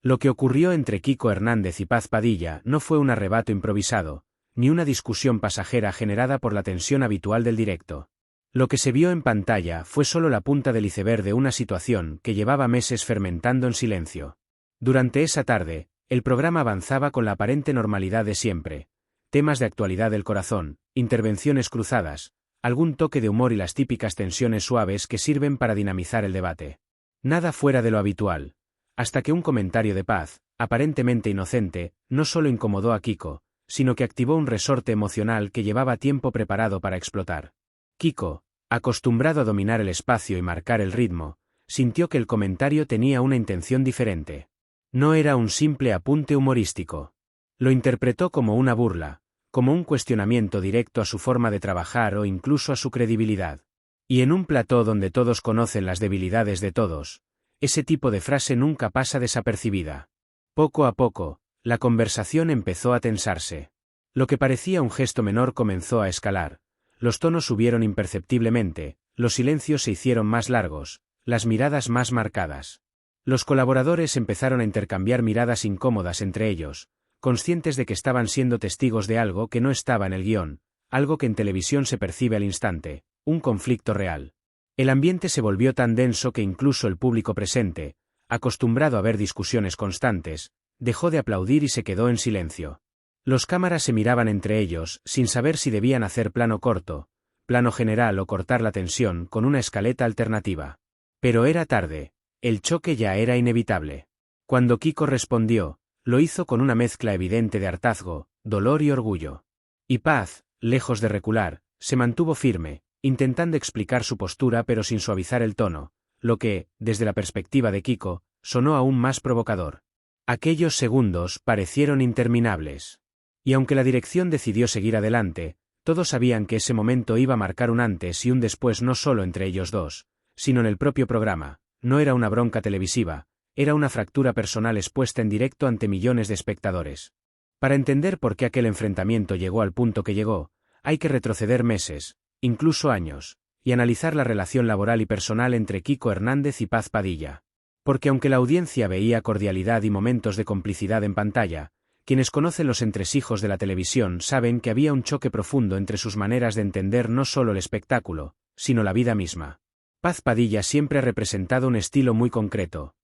Lo que ocurrió entre Kiko Hernández y Paz Padilla no fue un arrebato improvisado, ni una discusión pasajera generada por la tensión habitual del directo. Lo que se vio en pantalla fue solo la punta del iceberg de una situación que llevaba meses fermentando en silencio. Durante esa tarde, el programa avanzaba con la aparente normalidad de siempre. Temas de actualidad del corazón, intervenciones cruzadas, algún toque de humor y las típicas tensiones suaves que sirven para dinamizar el debate. Nada fuera de lo habitual, hasta que un comentario de Paz, aparentemente inocente, no solo incomodó a Kiko, sino que activó un resorte emocional que llevaba tiempo preparado para explotar. Kiko, acostumbrado a dominar el espacio y marcar el ritmo, sintió que el comentario tenía una intención diferente. No era un simple apunte humorístico. Lo interpretó como una burla, como un cuestionamiento directo a su forma de trabajar o incluso a su credibilidad. Y en un plató donde todos conocen las debilidades de todos, ese tipo de frase nunca pasa desapercibida. Poco a poco, la conversación empezó a tensarse. Lo que parecía un gesto menor comenzó a escalar. Los tonos subieron imperceptiblemente, los silencios se hicieron más largos, las miradas más marcadas. Los colaboradores empezaron a intercambiar miradas incómodas entre ellos, conscientes de que estaban siendo testigos de algo que no estaba en el guión, algo que en televisión se percibe al instante, un conflicto real. El ambiente se volvió tan denso que incluso el público presente, acostumbrado a ver discusiones constantes, dejó de aplaudir y se quedó en silencio. Los cámaras se miraban entre ellos, sin saber si debían hacer plano corto, plano general o cortar la tensión con una escaleta alternativa. Pero era tarde, el choque ya era inevitable. Cuando Kiko respondió, lo hizo con una mezcla evidente de hartazgo, dolor y orgullo. Y Paz, lejos de recular, se mantuvo firme, intentando explicar su postura pero sin suavizar el tono, lo que, desde la perspectiva de Kiko, sonó aún más provocador. Aquellos segundos parecieron interminables. Y aunque la dirección decidió seguir adelante, todos sabían que ese momento iba a marcar un antes y un después no solo entre ellos dos, sino en el propio programa. No era una bronca televisiva, era una fractura personal expuesta en directo ante millones de espectadores. Para entender por qué aquel enfrentamiento llegó al punto que llegó, hay que retroceder meses, incluso años, y analizar la relación laboral y personal entre Kiko Hernández y Paz Padilla. Porque aunque la audiencia veía cordialidad y momentos de complicidad en pantalla, quienes conocen los entresijos de la televisión saben que había un choque profundo entre sus maneras de entender no solo el espectáculo, sino la vida misma. Paz Padilla siempre ha representado un estilo muy concreto.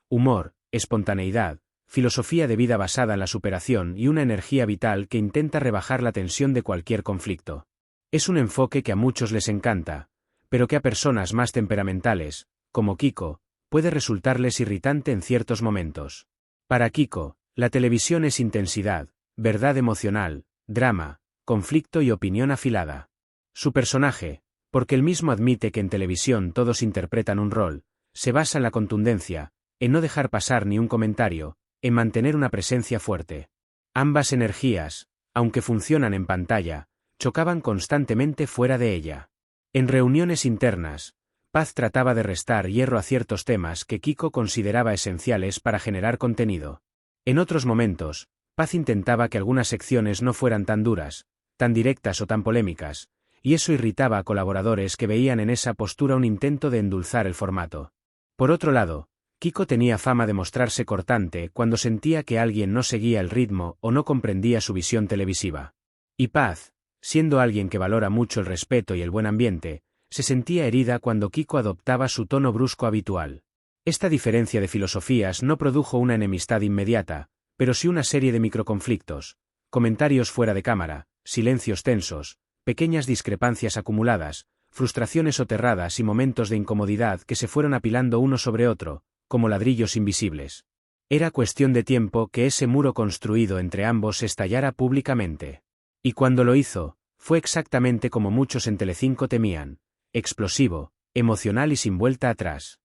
Humor, espontaneidad, filosofía de vida basada en la superación y una energía vital que intenta rebajar la tensión de cualquier conflicto. Es un enfoque que a muchos les encanta, pero que a personas más temperamentales, como Kiko, puede resultarles irritante en ciertos momentos. Para Kiko, la televisión es intensidad, verdad emocional, drama, conflicto y opinión afilada. Su personaje, porque él mismo admite que en televisión todos interpretan un rol, se basa en la contundencia, en no dejar pasar ni un comentario, en mantener una presencia fuerte. Ambas energías, aunque funcionan en pantalla, chocaban constantemente fuera de ella. En reuniones internas, Paz trataba de restar hierro a ciertos temas que Kiko consideraba esenciales para generar contenido. En otros momentos, Paz intentaba que algunas secciones no fueran tan duras, tan directas o tan polémicas, y eso irritaba a colaboradores que veían en esa postura un intento de endulzar el formato. Por otro lado, Kiko tenía fama de mostrarse cortante cuando sentía que alguien no seguía el ritmo o no comprendía su visión televisiva. Y Paz, siendo alguien que valora mucho el respeto y el buen ambiente, se sentía herida cuando Kiko adoptaba su tono brusco habitual. Esta diferencia de filosofías no produjo una enemistad inmediata, pero sí una serie de microconflictos, comentarios fuera de cámara, silencios tensos, pequeñas discrepancias acumuladas, frustraciones soterradas y momentos de incomodidad que se fueron apilando uno sobre otro, como ladrillos invisibles. Era cuestión de tiempo que ese muro construido entre ambos estallara públicamente. Y cuando lo hizo, fue exactamente como muchos en Telecinco temían, explosivo, emocional y sin vuelta atrás.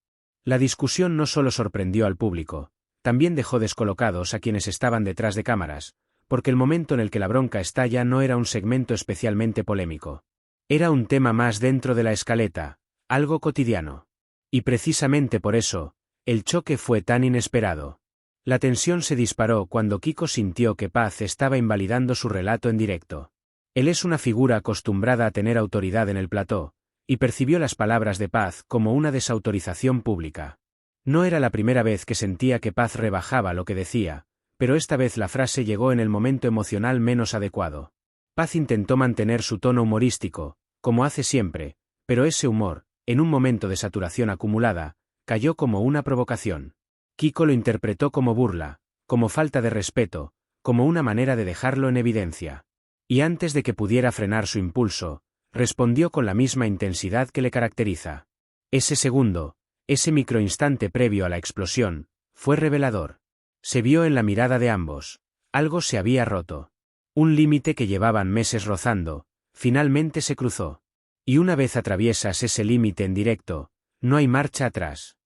La discusión no solo sorprendió al público, también dejó descolocados a quienes estaban detrás de cámaras, porque el momento en el que la bronca estalla no era un segmento especialmente polémico. Era un tema más dentro de la escaleta, algo cotidiano. Y precisamente por eso, el choque fue tan inesperado. La tensión se disparó cuando Kiko sintió que Paz estaba invalidando su relato en directo. Él es una figura acostumbrada a tener autoridad en el plató, y percibió las palabras de Paz como una desautorización pública. No era la primera vez que sentía que Paz rebajaba lo que decía, pero esta vez la frase llegó en el momento emocional menos adecuado. Paz intentó mantener su tono humorístico, como hace siempre, pero ese humor, en un momento de saturación acumulada, cayó como una provocación. Kiko lo interpretó como burla, como falta de respeto, como una manera de dejarlo en evidencia. Y antes de que pudiera frenar su impulso, respondió con la misma intensidad que le caracteriza. Ese segundo, ese microinstante previo a la explosión, fue revelador. Se vio en la mirada de ambos. Algo se había roto. Un límite que llevaban meses rozando, finalmente se cruzó. Y una vez atraviesas ese límite en directo, no hay marcha atrás.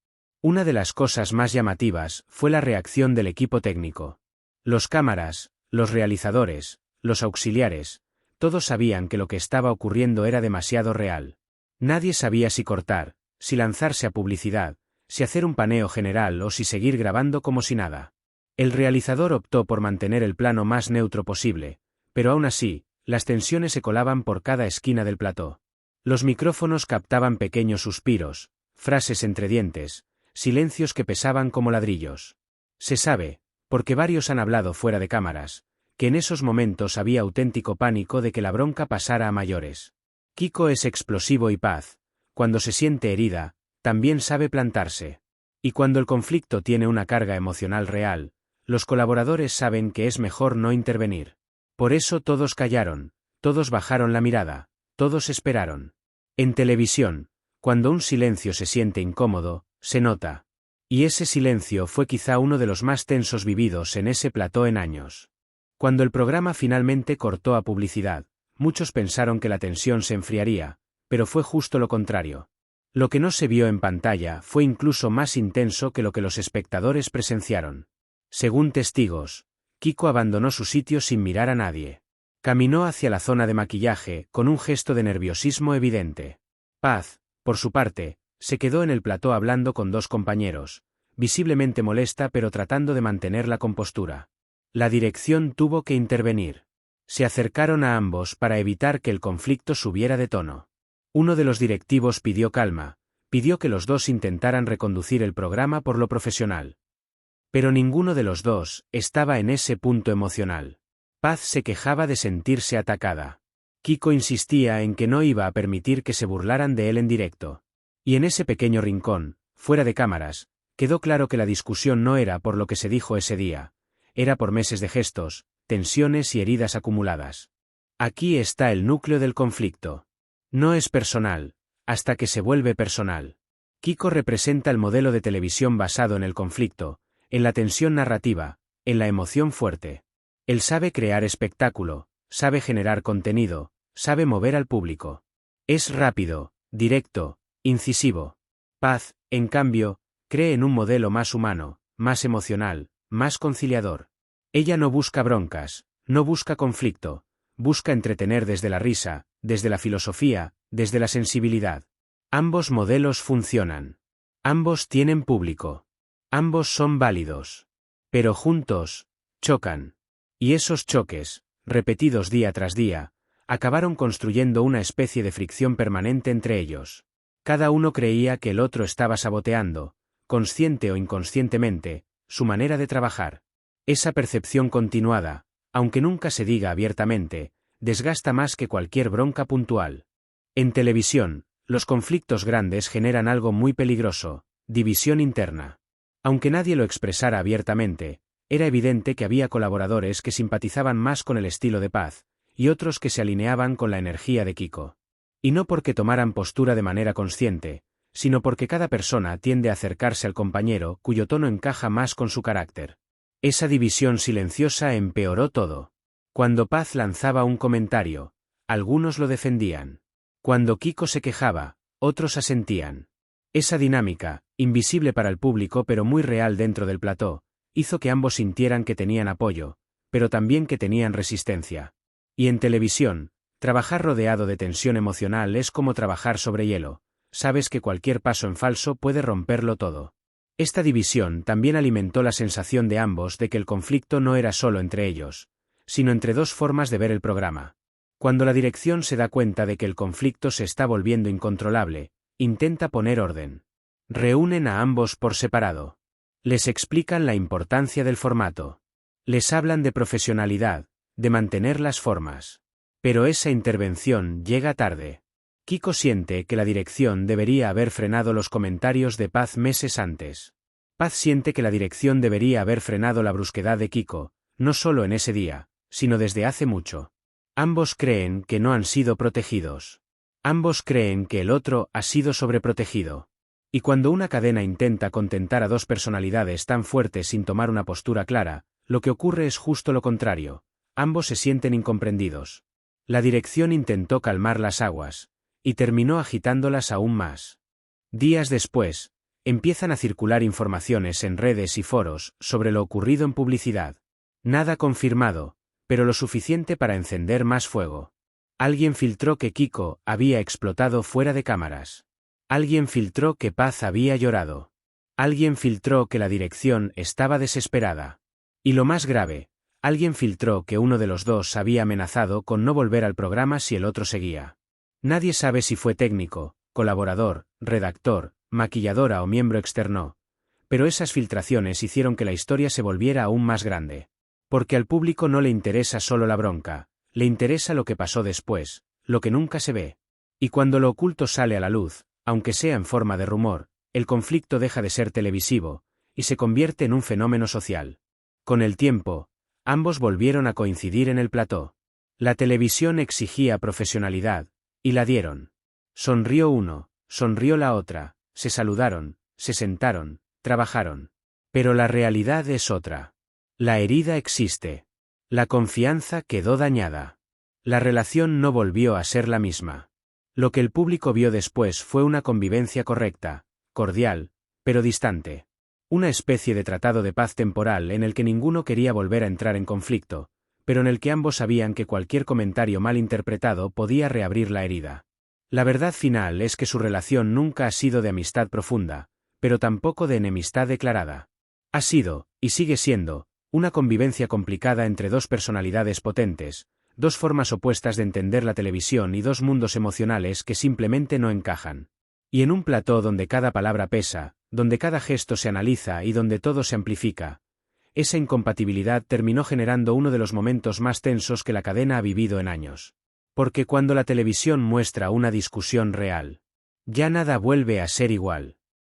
Una de las cosas más llamativas fue la reacción del equipo técnico. Los cámaras, los realizadores, los auxiliares, todos sabían que lo que estaba ocurriendo era demasiado real. Nadie sabía si cortar, si lanzarse a publicidad, si hacer un paneo general o si seguir grabando como si nada. El realizador optó por mantener el plano más neutro posible, pero aún así, las tensiones se colaban por cada esquina del plató. Los micrófonos captaban pequeños suspiros, frases entre dientes, silencios que pesaban como ladrillos. Se sabe, porque varios han hablado fuera de cámaras, que en esos momentos había auténtico pánico de que la bronca pasara a mayores. Kiko es explosivo y Paz, cuando se siente herida, también sabe plantarse. Y cuando el conflicto tiene una carga emocional real, los colaboradores saben que es mejor no intervenir. Por eso todos callaron, todos bajaron la mirada, todos esperaron. En televisión, cuando un silencio se siente incómodo, se nota. Y ese silencio fue quizá uno de los más tensos vividos en ese plató en años. Cuando el programa finalmente cortó a publicidad, muchos pensaron que la tensión se enfriaría, pero fue justo lo contrario. Lo que no se vio en pantalla fue incluso más intenso que lo que los espectadores presenciaron. Según testigos, Kiko abandonó su sitio sin mirar a nadie. Caminó hacia la zona de maquillaje, con un gesto de nerviosismo evidente. Paz, por su parte, se quedó en el plató hablando con dos compañeros, visiblemente molesta pero tratando de mantener la compostura. La dirección tuvo que intervenir. Se acercaron a ambos para evitar que el conflicto subiera de tono. Uno de los directivos pidió calma, pidió que los dos intentaran reconducir el programa por lo profesional. Pero ninguno de los dos estaba en ese punto emocional. Paz se quejaba de sentirse atacada. Kiko insistía en que no iba a permitir que se burlaran de él en directo. Y en ese pequeño rincón, fuera de cámaras, quedó claro que la discusión no era por lo que se dijo ese día, era por meses de gestos, tensiones y heridas acumuladas. Aquí está el núcleo del conflicto. No es personal, hasta que se vuelve personal. Kiko representa el modelo de televisión basado en el conflicto, en la tensión narrativa, en la emoción fuerte. Él sabe crear espectáculo, sabe generar contenido, sabe mover al público. Es rápido, directo, incisivo. Paz, en cambio, cree en un modelo más humano, más emocional, más conciliador. Ella no busca broncas, no busca conflicto, busca entretener desde la risa, desde la filosofía, desde la sensibilidad. Ambos modelos funcionan. Ambos tienen público. Ambos son válidos. Pero juntos, chocan. Y esos choques, repetidos día tras día, acabaron construyendo una especie de fricción permanente entre ellos. Cada uno creía que el otro estaba saboteando, consciente o inconscientemente, su manera de trabajar. Esa percepción continuada, aunque nunca se diga abiertamente, desgasta más que cualquier bronca puntual. En televisión, los conflictos grandes generan algo muy peligroso, división interna. Aunque nadie lo expresara abiertamente, era evidente que había colaboradores que simpatizaban más con el estilo de Paz, y otros que se alineaban con la energía de Kiko. Y no porque tomaran postura de manera consciente, sino porque cada persona tiende a acercarse al compañero cuyo tono encaja más con su carácter. Esa división silenciosa empeoró todo. Cuando Paz lanzaba un comentario, algunos lo defendían. Cuando Kiko se quejaba, otros asentían. Esa dinámica, invisible para el público pero muy real dentro del plató, hizo que ambos sintieran que tenían apoyo, pero también que tenían resistencia. Y en televisión, trabajar rodeado de tensión emocional es como trabajar sobre hielo, sabes que cualquier paso en falso puede romperlo todo. Esta división también alimentó la sensación de ambos de que el conflicto no era solo entre ellos, sino entre dos formas de ver el programa. Cuando la dirección se da cuenta de que el conflicto se está volviendo incontrolable, intenta poner orden. Reúnen a ambos por separado. Les explican la importancia del formato. Les hablan de profesionalidad, de mantener las formas. Pero esa intervención llega tarde. Kiko siente que la dirección debería haber frenado los comentarios de Paz meses antes. Paz siente que la dirección debería haber frenado la brusquedad de Kiko, no solo en ese día, sino desde hace mucho. Ambos creen que no han sido protegidos. Ambos creen que el otro ha sido sobreprotegido. Y cuando una cadena intenta contentar a dos personalidades tan fuertes sin tomar una postura clara, lo que ocurre es justo lo contrario. Ambos se sienten incomprendidos. La dirección intentó calmar las aguas, y terminó agitándolas aún más. Días después, empiezan a circular informaciones en redes y foros sobre lo ocurrido en publicidad. Nada confirmado, pero lo suficiente para encender más fuego. Alguien filtró que Kiko había explotado fuera de cámaras. Alguien filtró que Paz había llorado. Alguien filtró que la dirección estaba desesperada. Y lo más grave, alguien filtró que uno de los dos había amenazado con no volver al programa si el otro seguía. Nadie sabe si fue técnico, colaborador, redactor, maquilladora o miembro externo, pero esas filtraciones hicieron que la historia se volviera aún más grande. Porque al público no le interesa solo la bronca, le interesa lo que pasó después, lo que nunca se ve. Y cuando lo oculto sale a la luz, aunque sea en forma de rumor, el conflicto deja de ser televisivo, y se convierte en un fenómeno social. Con el tiempo, ambos volvieron a coincidir en el plató. La televisión exigía profesionalidad, y la dieron. Sonrió uno, sonrió la otra, se saludaron, se sentaron, trabajaron. Pero la realidad es otra. La herida existe. La confianza quedó dañada. La relación no volvió a ser la misma. Lo que el público vio después fue una convivencia correcta, cordial, pero distante. Una especie de tratado de paz temporal en el que ninguno quería volver a entrar en conflicto, pero en el que ambos sabían que cualquier comentario mal interpretado podía reabrir la herida. La verdad final es que su relación nunca ha sido de amistad profunda, pero tampoco de enemistad declarada. Ha sido, y sigue siendo, una convivencia complicada entre dos personalidades potentes, dos formas opuestas de entender la televisión y dos mundos emocionales que simplemente no encajan. Y en un plató donde cada palabra pesa, donde cada gesto se analiza y donde todo se amplifica, esa incompatibilidad terminó generando uno de los momentos más tensos que la cadena ha vivido en años. Porque cuando la televisión muestra una discusión real, ya nada vuelve a ser igual.